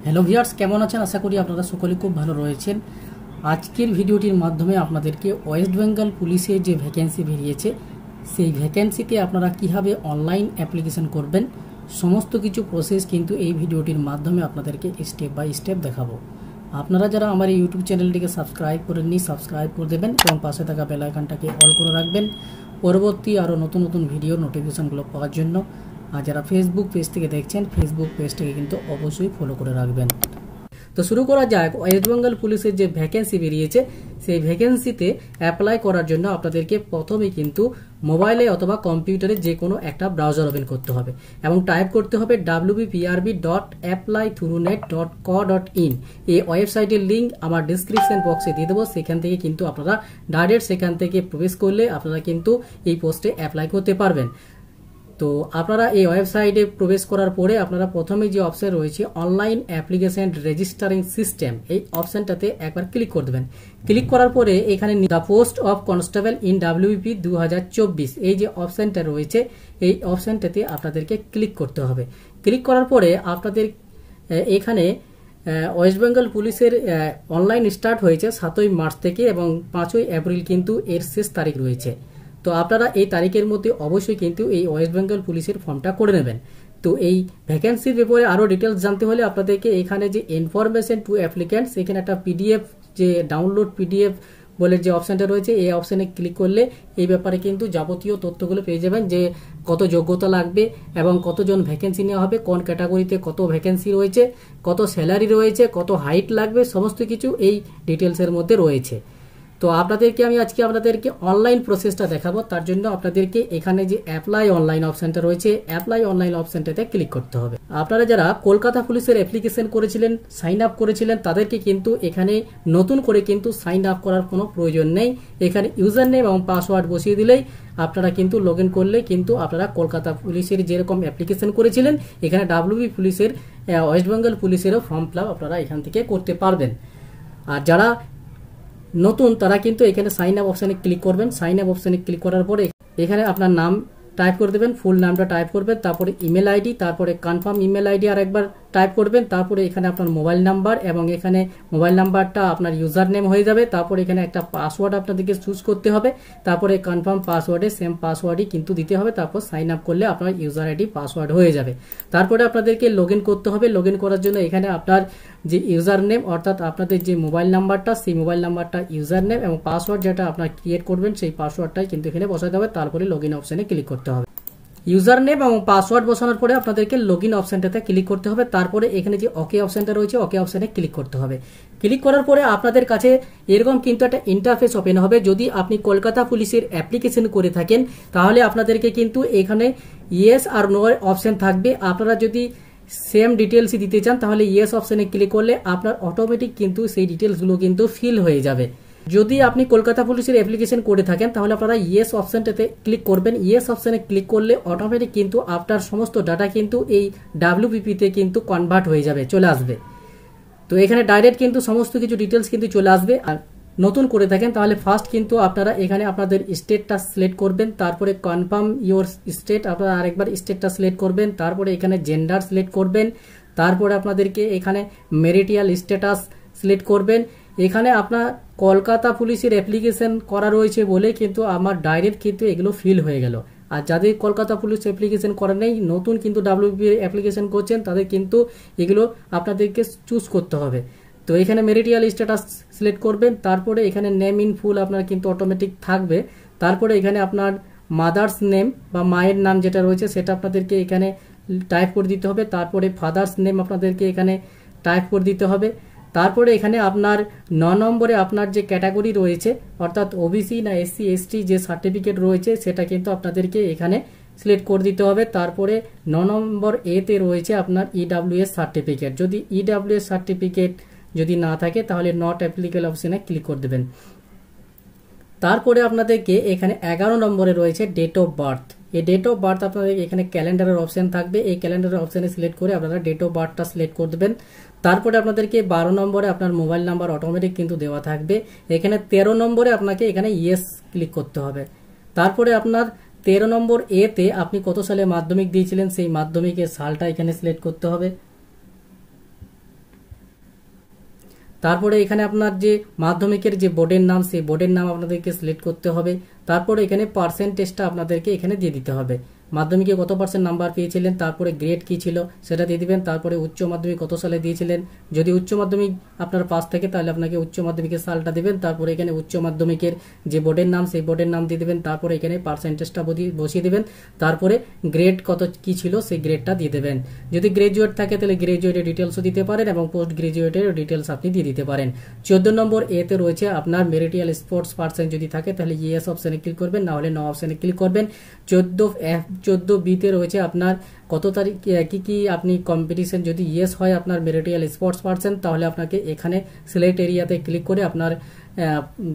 Hello viewers, কেমন আছেন? আশা করি আপনারা সকলে খুব ভালো রয়েছেন। আজকের ভিডিওটির মাধ্যমে আপনাদেরকে ওয়েস্ট বেঙ্গল পুলিশের যে ভ্যাকেন্সি বেরিয়েছে সেই ভ্যাকেন্সিতে আপনারা কিভাবে অনলাইন অ্যাপ্লিকেশন করবেন সমস্ত কিছু প্রসেস কিন্তু এই ভিডিওটির মাধ্যমে আপনাদেরকে স্টেপ বাই স্টেপ দেখাবো। আপনারা যারা আমার এই ইউটিউব চ্যানেলটিকে সাবস্ক্রাইব করেননি সাবস্ক্রাইব করে দেবেন এবং পাশে থাকা বেল আইকনটাকে অল করে রাখবেন পরবর্তী আরও নতুন নতুন ভিডিওর নোটিফিকেশনগুলো পাওয়ার জন্য। আর যারা ফেসবুক পেজ থেকে দেখছেন ফেসবুক পেজটাকে কিন্তু অবশ্যই ফলো করে রাখবেন। তো শুরু করা যাক। ওয়েস্ট বেঙ্গল পুলিশের যে ভ্যাকেন্সি বেরিয়েছে সেই ভ্যাকেন্সিতে অ্যাপ্লাই করার জন্য আপনাদেরকে প্রথমে কিন্তু মোবাইলে অথবা কম্পিউটারে যে কোনো একটা ব্রাউজার ওপেন করতে হবে এবং টাইপ করতে হবে www.applythroughnet.co.in। এই ওয়েবসাইটের লিঙ্ক আমার ডিসক্রিপশন বক্সে দিয়ে দেবো। সেখান থেকে কিন্তু আপনারা ডাইরেক্ট সেখান থেকে প্রবেশ করলে আপনারা কিন্তু এই পোস্টে অ্যাপ্লাই করতে পারবেন। তো আপনারা এই ওয়েবসাইটে প্রবেশ করার পরে আপনারা প্রথমে যে অপশন রয়েছে অনলাইন অ্যাপ্লিকেশন রেজিস্টারিং সিস্টেম, এই অপশনটাতে একবার ক্লিক করে দেবেন। ক্লিক করার পরে এখানে the post of constable in WBP 2024 এই যে অপশনটা রয়েছে এই অপশনটাতে আপনাদেরকে ক্লিক করতে হবে। ক্লিক করার পরে আপনাদের এখানে ওয়েস্ট বেঙ্গল পুলিশের অনলাইন স্টার্ট হয়েছে 7ই মার্চ থেকে এবং 5ই এপ্রিল কিন্তু এর শেষ তারিখ রয়েছে। তো আপনারা এই তারিখের মধ্যে অবশ্যই কিন্তু এই ওয়েস্ট বেঙ্গল পুলিশের ফর্মটা করে নেবেন। তো এই ভ্যাকেন্সির ব্যাপারে আরও ডিটেলস জানতে হলে আপনাদেরকে এখানে যে ইনফরমেশন টু অ্যাপ্লিক্যান্টস এখানে একটা পিডিএফ যে ডাউনলোড পিডিএফ বলে যে অপশানটা রয়েছে এই অপশানে ক্লিক করলে এই ব্যাপারে কিন্তু যাবতীয় তথ্যগুলো পেয়ে যাবেন, যে কত যোগ্যতা লাগবে এবং কতজন ভ্যাকেন্সি নেওয়া হবে, কোন ক্যাটাগরিতে কত ভ্যাকেন্সি রয়েছে, কত স্যালারি রয়েছে, কত হাইট লাগবে, সমস্ত কিছু এই ডিটেলসের মধ্যে রয়েছে। তো আপনাদেরকে আমি আজকে আপনাদেরকে অনলাইন প্রসেসটা দেখাবো। তার জন্য আপনাদেরকে এখানে যে অ্যাপ্লাই অনলাইন অপশনটা রয়েছে অ্যাপ্লাই অনলাইন অপশনটাতে ক্লিক করতে হবে। আপনারা যারা কলকাতা পুলিশের অ্যাপ্লিকেশন করেছিলেন সাইন আপ করেছিলেন তাদেরকে কিন্তু এখানে নতুন করে কিন্তু সাইন আপ করার কোনো প্রয়োজন নেই। এখানে ইউজার নেম এবং পাসওয়ার্ড বসিয়ে দিলেই আপনারা কিন্তু লগ ইন করলে কিন্তু আপনারা কলকাতা পুলিশের যেরকম অ্যাপ্লিকেশন করেছিলেন এখানে WB পুলিশের ওয়েস্ট বেঙ্গল পুলিশেরও ফর্ম ফিল আপ আপনারা এখান থেকে করতে পারবেন। আর যারা নতুন তারা কিন্তু এখানে সাইন আপ অপশানে ক্লিক করবেন। সাইন আপ অপশানে ক্লিক করার পরে এখানে আপনার নাম টাইপ করে দেবেন, ফুল নামটা টাইপ করবেন, তারপরে ইমেল আইডি, তারপরে কনফার্ম ইমেল আইডি আর একবার টাইপ করবেন, তারপরে এখানে আপনার মোবাইল নাম্বার এবং এখানে মোবাইল নাম্বারটা আপনার ইউজার নেম হয়ে যাবে। তারপরে এখানে একটা পাসওয়ার্ড আপনাদেরকে চুজ করতে হবে, তারপরে কনফার্ম পাসওয়ার্ডে সেম পাসওয়ার্ডই কিন্তু দিতে হবে। তারপর সাইন আপ করলে আপনার ইউজার আইডি পাসওয়ার্ড হয়ে যাবে। তারপরে আপনাদেরকে লগ ইন করতে হবে। লগ ইন করার জন্য এখানে আপনার যে ইউজার নেম অর্থাৎ আপনাদের যে মোবাইল নাম্বারটা সেই মোবাইল নাম্বারটা ইউজার নেম এবং পাসওয়ার্ড যেটা আপনার ক্রিয়েট করবেন সেই পাসওয়ার্ডটাই কিন্তু এখানে বসাতে হবে। তারপরে লগ ইন অপশানে ক্লিক করতে হবে। ইউজার নেম এবং পাসওয়ার্ড বসানোর পরে আপনাদেরকে লগ ইন অপশানটাতে ক্লিক করতে হবে। তারপরে এখানে যে ওকে অপশানটা রয়েছে ওকে অপশানে ক্লিক করতে হবে। ক্লিক করার পরে আপনাদের কাছে এরকম কিন্তু একটা ইন্টারফেস ওপেন হবে। যদি আপনি কলকাতা পুলিশের অ্যাপ্লিকেশন করে থাকেন তাহলে আপনাদেরকে কিন্তু এখানে ইয়েস আর নো অপশান থাকবে। আপনারা যদি সেম ডিটেলসই দিতে চান তাহলে ইয়েস অপশানে ক্লিক করলে আপনার অটোমেটিক কিন্তু সেই ডিটেলসগুলো কিন্তু ফিল হয়ে যাবে। যদি আপনি কলকাতা পুলিশের অ্যাপ্লিকেশন করে থাকেন তাহলে আপনারা ইয়েস অপশানটাতে ক্লিক করবেন। ইয়েস অপশানে ক্লিক করলে অটোমেটিক কিন্তু আপনার সমস্ত ডাটা কিন্তু এই WBP-তে কিন্তু কনভার্ট হয়ে যাবে, চলে আসবে। তো এখানে ডাইরেক্ট কিন্তু সমস্ত কিছু ডিটেলস কিন্তু চলে আসবে। আর নতুন করে থাকেন তাহলে ফার্স্ট কিন্তু আপনারা এখানে আপনাদের স্টেটটা সিলেক্ট করবেন, তারপরে কনফার্ম ইওর স্টেট আপনারা আরেকবার স্টেটটা সিলেক্ট করবেন, তারপরে এখানে জেন্ডার সিলেক্ট করবেন, তারপরে আপনাদেরকে এখানে ম্যারিটাল স্ট্যাটাস সিলেক্ট করবেন। এখানে আপনার কলকাতা পুলিশের অ্যাপ্লিকেশন করা রয়েছে বলে কিন্তু আমার ডাইরেক্ট কিন্তু এগুলো ফিল হয়ে গেল। আর যাদের কলকাতা পুলিশ অ্যাপ্লিকেশন করা নেই নতুন কিন্তু WBP অ্যাপ্লিকেশন করছেন তাদের কিন্তু এগুলো আপনাদেরকে চুজ করতে হবে। তো এখানে ম্যারিটাল স্ট্যাটাস সিলেক্ট করবেন, তারপরে এখানে নেম ইন ফুল আপনার কিন্তু অটোমেটিক থাকবে। তারপরে এখানে আপনার মাদার্স নেম বা মায়ের নাম যেটা রয়েছে সেটা আপনাদেরকে এখানে টাইপ করে দিতে হবে। তারপরে ফাদার্স নেম আপনাদেরকে এখানে টাইপ করে দিতে হবে। তারপরে এখানে আপনার 9 নম্বরে আপনার যে ক্যাটাগরি রয়েছে অর্থাৎ OBC না SC ST যে সার্টিফিকেট রয়েছে সেটা কিন্তু আপনাদেরকে এখানে সিলেক্ট করে দিতে হবে। তারপরে 9 নম্বর এতে রয়েছে আপনার EWS সার্টিফিকেট। যদি EWS সার্টিফিকেট যদি না থাকে তাহলে নট অ্যাপ্লিকেবল অপশনে ক্লিক করে দেবেন। তারপরে আপনাদেরকে এখানে 11 নম্বরে রয়েছে ডেট অফ বার্থ। এই ডেট অফ বার্থ আপনাদের এখানে ক্যালেন্ডারের অপশন থাকবে, এই ক্যালেন্ডারের অপশানে সিলেক্ট করে আপনারা ডেট অফ বার্থটা সিলেক্ট করে দেবেন। তারপরে আপনাদেরকে 12 নম্বরে আপনার মোবাইল নাম্বার অটোমেটিক কিন্তু দেওয়া থাকবে। এখানে 13 নম্বরে আপনাকে এখানে ইয়েস ক্লিক করতে হবে। তারপরে আপনার 13 নম্বর এতে আপনি কত সালে মাধ্যমিক দিয়েছিলেন সেই মাধ্যমিকের সালটা এখানে সিলেক্ট করতে হবে। তারপরে এখানে আপনার যে মাধ্যমিকের যে বোর্ডের নাম, সেই বোর্ডের নাম আপনাদেরকে সিলেক্ট করতে হবে। তারপরে এখানে পার্সেন্টেজটা আপনাদেরকে এখানে দিয়ে দিতে হবে, মাধ্যমিকে কত % নাম্বার পেয়েছিলেন, তারপরে গ্রেড কি ছিল সেটা দিয়ে দিবেন। তারপরে উচ্চ মাধ্যমিক কত সালে দিয়েছিলেন, যদি উচ্চ মাধ্যমিক আপনার পাস থাকে তাহলে আপনাকে উচ্চ মাধ্যমিকের সালটা দিবেন। তারপরে এখানে উচ্চ মাধ্যমিকের যে বোর্ডের নাম, সেই বোর্ডের নাম দিয়ে দিবেন। তারপরে এখানে পার্সেন্টেজটা বসিয়ে দিবেন। তারপরে গ্রেড কত কি ছিল সেই গ্রেডটা দিয়ে দেবেন। যদি গ্রাজুয়েট থাকে তাহলে গ্রাজুয়েটের ডিটেলসও দিতে পারেন এবং পোস্ট গ্রাজুয়েটের ডিটেলস আপনি দিয়ে দিতে পারেন। 14 নম্বর এতে রয়েছে আপনার মেরিটিয়াল স্পোর্টস পার্সন যদি থাকে তাহলে ইয়েস অপশনে ক্লিক করবেন, না হলে নো অপশনে ক্লিক করবেন। 14 বিতে রয়েছে আপনার কত তারিখ কি আপনি কম্পিটিশন, যদি ইয়েস হয় আপনার মেরিটিয়াল স্পোর্টস পার্সন তাহলে আপনাকে এখানে সিলেক্ট এরিয়াতে ক্লিক করে আপনার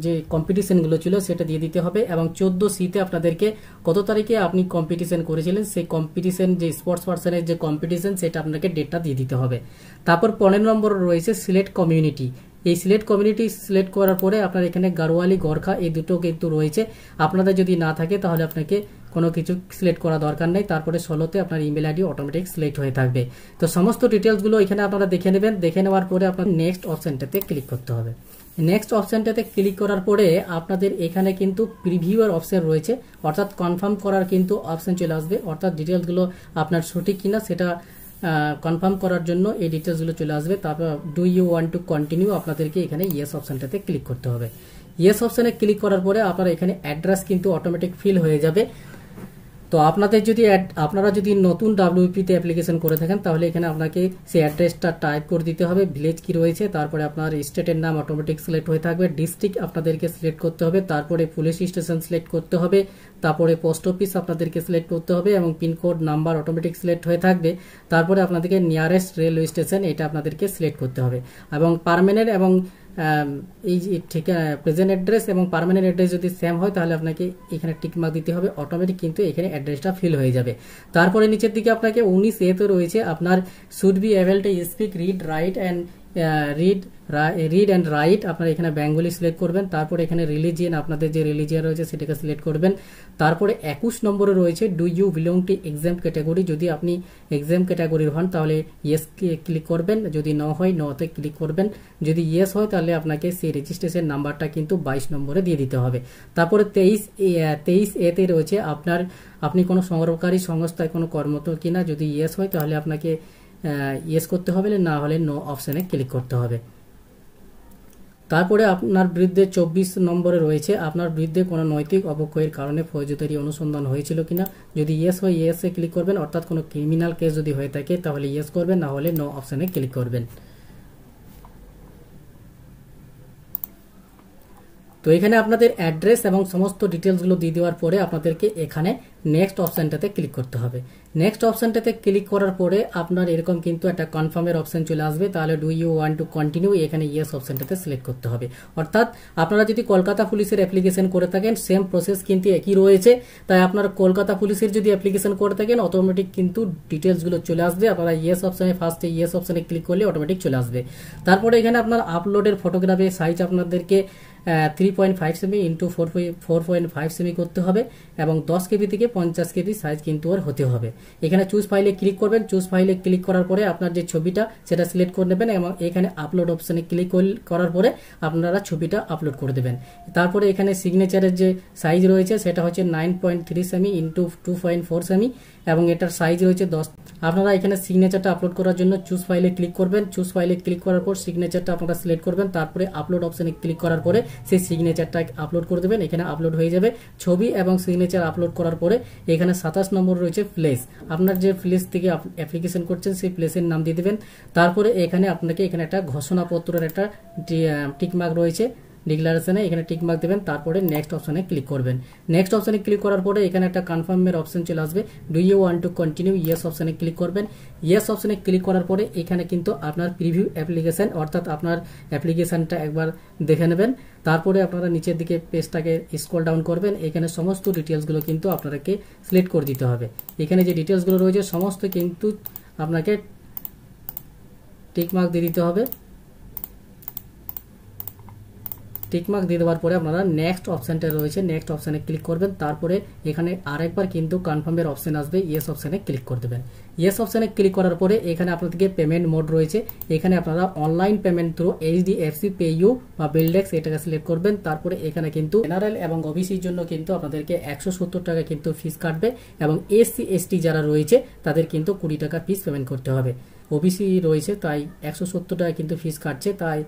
যে কম্পিটিশনগুলো ছিল সেটা দিয়ে দিতে হবে। এবং 14 সিতে আপনাদেরকে কত তারিখে আপনি কম্পিটিশন করেছিলেন সেই কম্পিটিশন যে স্পোর্টস পার্সনের যে কম্পিটিশন সেটা আপনাকে ডেটটা দিয়ে দিতে হবে। তারপর 15 নম্বর রয়েছে সিলেক্ট কমিউনিটি। এই সিলেক্ট কমিউনিটি সিলেক্ট করার পরে আপনার এখানে গাড়োয়ালি গোর্খা এই দুটো কিন্তু রয়েছে, আপনাদের যদি না থাকে তাহলে আপনাকে কোনো কিছু সিলেক্ট করা দরকার নেই। তারপরে 16তে আপনার ইমেল আইডি অটোমেটিক সিলেক্ট হয়ে থাকবে। তো সমস্ত ডিটেলসগুলো এখানে আপনারা দেখে নেবেন। দেখে নেওয়ার পরে আপনার নেক্সট অপশনটাতে ক্লিক করতে হবে। নেক্সট অপশনটাতে ক্লিক করার পরে আপনাদের এখানে কিন্তু প্রিভিউয়ার অপশন রয়েছে, অর্থাৎ কনফার্ম করার কিন্তু অপশন চলে আসবে, অর্থাৎ ডিটেলসগুলো আপনার সঠিক কিনা সেটা কনফার্ম করার জন্য এই ডিটেলসগুলো চলে আসবে। তারপর do you want to continue আপনাদেরকে এখানে ইয়েস অপশনটাতে ক্লিক করতে হবে। ইয়েস অপশনে ক্লিক করার পরে আপনার এখানে অ্যাড্রেস কিন্তু অটোমেটিক ফিল হয়ে যাবে। তো আপনারা যদি নতুন WPতে অ্যাপ্লিকেশন করে থাকেন তাহলে এখানে আপনাকে সেই অ্যাড্রেসটা টাইপ করে দিতে হবে, ভিলেজ কি রয়েছে, তারপরে আপনার স্টেটের নাম অটোমেটিক সিলেক্ট হয়ে থাকবে, ডিস্ট্রিক্ট আপনাদেরকে সিলেক্ট করতে হবে, তারপরে পুলিশ স্টেশন সিলেক্ট করতে হবে, তারপরে পোস্ট অফিস আপনাদেরকে সিলেক্ট করতে হবে এবং পিনকোড নাম্বার অটোমেটিক সিলেক্ট হয়ে থাকবে। তারপরে আপনাদেরকে নিয়ারেস্ট রেলওয়ে স্টেশন এটা আপনাদেরকে সিলেক্ট করতে হবে এবং পার্মানেন্ট এবং এই প্রেজেন্ট অ্যাড্রেস এবং পার্মানেন্ট অ্যাড্রেস যদি সেম হয় তাহলে আপনাকে এখানে টিক মার্ক দিতে হবে, অটোমেটিক কিন্তু এখানে অ্যাড্রেসটা ফিল হয়ে যাবে। তারপরে নিচের দিকে আপনাকে 19A তে রয়েছে আপনার should be able to speak read write and read and right, আপনারা এখানে বেঙ্গলি সিলেক্ট করবেন। তারপরে এখানে রিলিজিয়ান, আপনাদের যে রিলিজিয়ান রয়েছে সেটাকে সিলেক্ট করবেন। তারপরে 21 নম্বরে রয়েছে do you belong to exam category, যদি আপনি এক্সাম ক্যাটাগরির হন তাহলে ইয়েস ক্লিক করবেন, যদি ন হয় নতে ক্লিক করবেন, যদি ইয়েস হয় তাহলে আপনাকে সেই রেজিস্ট্রেশন নাম্বারটা কিন্তু 22 নম্বরে দিয়ে দিতে হবে। তারপরে 23A তে রয়েছে আপনি কোনো সংগ্রহকারী সংস্থায় কোনো কর্মরত কিনা, যদি ইয়েস হয় তাহলে আপনাকে ইয়েস করতে হবে, না হলে নো অপশনে ক্লিক করতে হবে। তারপরে আপনার বিরুদ্ধে 24 নম্বরে রয়েছে আপনার বিরুদ্ধে কোনো নৈতিক অবক্ষয়ের কারণে ফৌজদারি অনুসন্ধান হয়েছিল কিনা, যদি ইয়েস হয় ইয়েসে ক্লিক করবেন, অর্থাৎ কোনো ক্রিমিনাল কেস যদি হয়ে থাকে তাহলে ইয়েস করবেন, না হলে নো অপশনে ক্লিক করবেন। তো এখানে আপনাদের অ্যাড্রেস এবং সমস্ত ডিটেলসগুলো দিয়ে দেওয়ার পরে আপনাদেরকে এখানে নেক্সট অপশনটাতে ক্লিক করতে হবে। নেক্সট অপশনটাতে ক্লিক করার পরে আপনার এরকম কিন্তু একটা কনফার্মের অপশন চলে আসবে, তাহলে do you want to continue এখানে ইয়েস অপশনটাতে সিলেক্ট করতে হবে। অর্থাৎ আপনারা যদি কলকাতা পুলিশের অ্যাপ্লিকেশন করে থাকেন সেম প্রসেস কিন্তু একই রয়েছে, তাই আপনারা কলকাতা পুলিশের যদি অ্যাপ্লিকেশন করে থাকেন অটোমেটিক কিন্তু ডিটেলসগুলো চলে আসবে। আপনারা ইয়েস অপশনে ফার্স্টে ইয়েস অপশনে ক্লিক করলে অটোমেটিক চলে আসবে। তারপরে এখানে আপনার আপলোডের ফটোগ্রাফের সাইজ আপনাদেরকে 3.5 সেমি ইন্টু 4.5 সেমি করতে হবে এবং 10 KB থেকে 50 KB সাইজ কিন্তু আর হতে হবে। এখানে চুজ ফাইলে ক্লিক করবেন, চুজ ফাইলে ক্লিক করার পরে আপনার যে ছবিটা সেটা সিলেক্ট করে নেবেন এবং এখানে আপলোড অপশনে ক্লিক করার পরে আপনারা ছবিটা আপলোড করে দেবেন। তারপরে এখানে সিগনেচারের যে সাইজ রয়েছে সেটা হচ্ছে 9.3 সেমি ইন্টু 2.4 সেমি এবং এটার সাইজ রয়েছে 10। আপনারা এখানে সিগনেচারটা আপলোড করার জন্য চুজ ফাইলে ক্লিক করবেন, চুজ ফাইলে ক্লিক করার পর সিগনেচারটা আপনারা সিলেক্ট করবেন, তারপরে আপলোড অপশনে ক্লিক করার পরে সেই সিগনেচারটা আপলোড করে দেবেন, এখানে আপলোড হয়ে যাবে। ছবি এবং সিগনেচার আপলোড করার পরে এখানে 27 নম্বর রয়েছে প্লেস, আপনার যে প্লেস থেকে অ্যাপ্লিকেশন করছেন সেই প্লেসের নাম দিয়ে দেবেন। তারপরে এখানে আপনাকে এখানে একটা ঘোষণাপত্রের একটা টিকমার্ক রয়েছে ডিক্লারেশনে, এখানে টিকমার্ক দেবেন, তারপরে নেক্সট অপশনে ক্লিক করবেন। নেক্সট অপশনে ক্লিক করার পরে এখানে একটা কনফার্মের অপশন চলে আসবে, do you want to continue yes অপশনে ক্লিক করবেন। ইয়েস অপশনে ক্লিক করার পরে এখানে কিন্তু আপনার প্রিভিউ অ্যাপ্লিকেশন অর্থাৎ আপনার অ্যাপ্লিকেশনটা একবার দেখে নেবেন। তারপরে আপনারা নিচের দিকে পেজটাকে স্ক্রল ডাউন করবেন, এখানে সমস্ত ডিটেলসগুলো কিন্তু আপনাকে সিলেক্ট করে দিতে হবে। এখানে যে ডিটেলসগুলো রয়েছে সমস্ত কিন্তু আপনাকে টিকমার্ক দিয়ে দিতে হবে। টিকমার্ক দিয়ে দেওয়ার পরে আপনারা নেক্সট অপশনটা রয়েছে নেক্সট অপশনে ক্লিক করবেন, তারপরে এখানে আরেকবার কিন্তু কনফার্মের অপশন আসবে, ইয়েস অপশনে ক্লিক করে দেবেন। ইয়েস অপশানে ক্লিক করার পরে এখানে আপনাদেরকে পেমেন্ট মোড রয়েছে, এখানে আপনারা online payment through HDFC PayU বা বিলডেক্স এটাকে সিলেক্ট করবেন। তারপরে এখানে কিন্তু জেনারেল এবং ওবিসির জন্য কিন্তু আপনাদেরকে 170 টাকা কিন্তু ফিস কাটবে এবং এসসি এসটি যারা রয়েছে তাদের কিন্তু 20 টাকা ফিস পেমেন্ট করতে হবে। ওবিসি রয়েছে তাই 170 টাকা কিন্তু ফিস কাটছে, তাই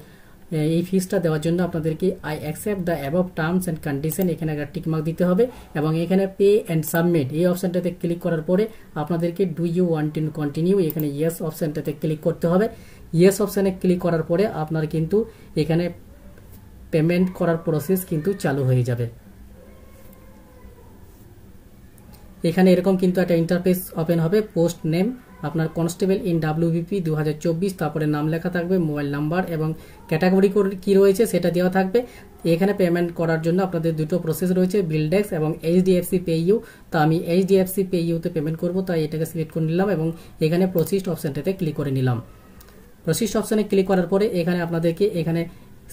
এই ফিসটা দেওয়ার জন্য আপনাদেরকে I accept the above terms and condition এখানে একটা টিক মার্ক দিতে হবে এবং এখানে পে অ্যান্ড সাবমিট এই অপশনটাতে ক্লিক করার পরে আপনাদেরকে do you want to continue এখানে ইয়েস অপশনটাতে ক্লিক করতে হবে। ইয়েস অপশানে ক্লিক করার পরে আপনার কিন্তু এখানে পেমেন্ট করার প্রসেস কিন্তু চালু হয়ে যাবে। এখানে এরকম কিন্তু একটা ইন্টারফেস ওপেন হবে। পোস্ট নেম আপনার কনস্টেবল ইন ডাব্লিউবিপি 2024, তারপরে নাম লেখা থাকবে, মোবাইল নাম্বার এবং ক্যাটাগরি কি রয়েছে সেটা দেওয়া থাকবে। এখানে পেমেন্ট করার জন্য আপনাদের দুটো প্রসেস রয়েছে, বিলডেক্স এবং এইচডিএফসি পেইউ। তো আমি এইচডিএফসি পেইউতে পেমেন্ট করব, তাই এটাকে সিলেক্ট করে নিলাম এবং এখানে প্রসিস্ট অপশানটাতে ক্লিক করে নিলাম। প্রসিস্ট অপশানে ক্লিক করার পরে এখানে আপনাদেরকে এখানে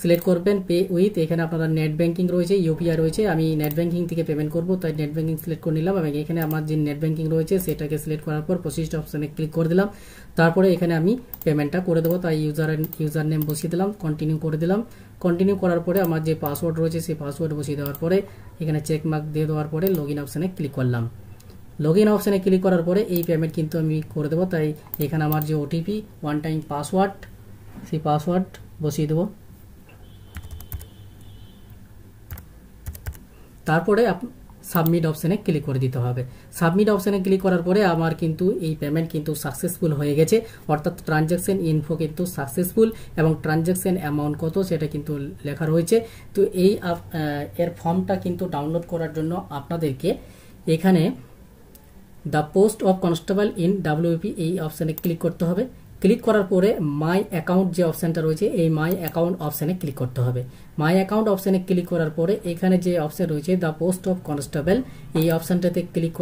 সিলেক্ট করবেন পে উইথ, এখানে আপনারা নেট ব্যাঙ্কিং রয়েছে, ইউপিআই রয়েছে, আমি নেট ব্যাঙ্কিং থেকে পেমেন্ট করব তাই নেট ব্যাঙ্কিং সিলেক্ট করে নিলাম এবং এখানে আমার যে নেট ব্যাঙ্কিং রয়েছে সেটাকে সিলেক্ট করার পর প্রসিস্ট অপশানে ক্লিক করে দিলাম। তারপরে এখানে আমি পেমেন্টটা করে দেবো, তাই ইউজার নেম বসিয়ে দিলাম, কন্টিনিউ করে দিলাম। কন্টিনিউ করার পরে আমার যে পাসওয়ার্ড রয়েছে সেই পাসওয়ার্ড বসিয়ে দেওয়ার পরে এখানে চেক মার্ক দিয়ে দেওয়ার পরে লগ ইন অপশানে ক্লিক করলাম। লগ ইন অপশানে ক্লিক করার পরে এই পেমেন্ট কিন্তু আমি করে দেবো, তাই এখানে আমার যে ওটিপি ওয়ান টাইম পাসওয়ার্ড সেই পাসওয়ার্ড বসিয়ে দেবো। তারপরে সাবমিট অপশানে ক্লিক করে দিতে হবে। সাবমিট অপশানে ক্লিক করার পরে আমার কিন্তু এই পেমেন্ট কিন্তু সাকসেসফুল হয়ে গেছে, অর্থাৎ ট্রানজ্যাকশন ইনফো কিন্তু সাকসেসফুল এবং ট্রানজ্যাকশন অ্যামাউন্ট কত সেটা কিন্তু লেখা রয়েছে। তো এই এর ফর্মটা কিন্তু ডাউনলোড করার জন্য আপনাদেরকে এখানে the post of constable in WP এই অপশানে ক্লিক করতে হবে। ক্লিক করার পরে মাই অ্যাকাউন্ট যে অপশানটা রয়েছে এই মাই অ্যাকাউন্ট অপশানে ক্লিক করতে হবে। মাই অ্যাকাউন্ট অপশানে ক্লিক করার পরে এখানে যে অপশান রয়েছে দ্য পোস্ট অফ কনস্টেবল এই অপশানটাতে ক্লিক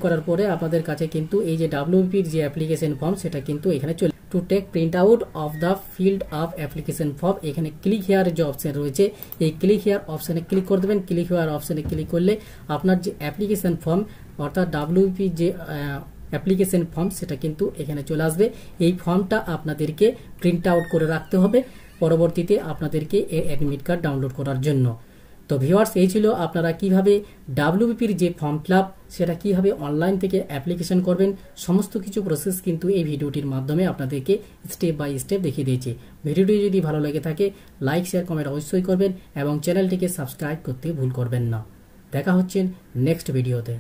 করার পরে আপনাদের কাছে কিন্তু এই যে ডাব্লিউপির যে অ্যাপ্লিকেশন ফর্ম সেটা কিন্তু এখানে চলে to take print out of the field of application form এখানে ক্লিক হেয়ার যে অপশান রয়েছে এই ক্লিক হেয়ার অপশানে ক্লিক করে দেবেন। ক্লিক হেয়ার অপশানে ক্লিক করলে আপনার যে অ্যাপ্লিকেশন ফর্ম অর্থাৎ ডাব্লিউপি যে অ্যাপ্লিকেশন ফর্ম সেটা কিন্তু এখানে চলে আসবে। এই ফর্মটা আপনাদেরকে প্রিন্ট আউট করে রাখতে হবে পরবর্তীতে আপনাদেরকে এই অ্যাডমিট কার্ড ডাউনলোড করার জন্য। তো ভিউয়ার্স, এই ছিল আপনারা কিভাবে ডাব্লিউবিপির যে ফর্ম ফিল আপ সেটা কিভাবে অনলাইন থেকে অ্যাপ্লিকেশন করবেন, সমস্ত কিছু প্রসেস কিন্তু এই ভিডিওটির মাধ্যমে আপনাদেরকে স্টেপ বাই স্টেপ দেখিয়ে দিয়েছি। ভিডিওটি যদি ভালো লেগে থাকে লাইক শেয়ার কমেন্ট অবশ্যই করবেন এবং চ্যানেলটিকে সাবস্ক্রাইব করতে ভুল করবেন না। দেখা হচ্ছে নেক্সট ভিডিওতে।